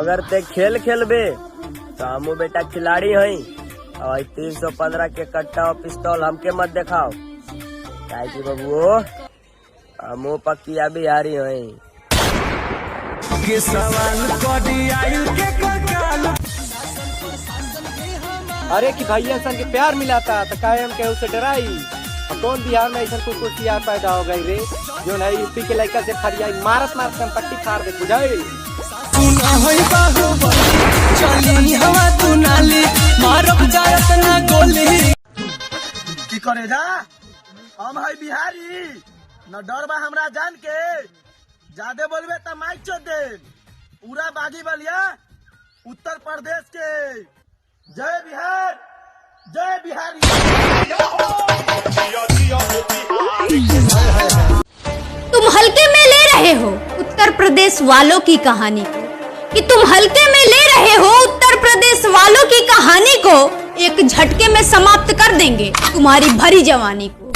अगर ते खेल खेलबे तो हमू बेटा खिलाड़ी हई और 315 के कट्टा और पिस्तौल हमके मत दिखाओ काहे की बबुओ हमू पक्किया बिहारी हई। अरे कि भैया सन के प्यार मिला था तो काहे हम केहू से डराई। कौन बिहार में ऐसा कुछ यार पैदा हो गई रे जो है यूपी के लड़का से फरियाई मारत मारत संपत्ति फाड़ दे बुझाई। की करे जा हम है बिहारी न डर बा हमरा जान के ज्यादा बोलबे त माइक चो दे पूरा बागी बलिया उत्तर प्रदेश के जय बिहार जय बिहारी। तुम हल्के में ले रहे हो उत्तर प्रदेश वालों की कहानी को कि तुम हल्के में ले रहे हो उत्तर प्रदेश वालों की कहानी को एक झटके में समाप्त कर देंगे तुम्हारी भरी जवानी को।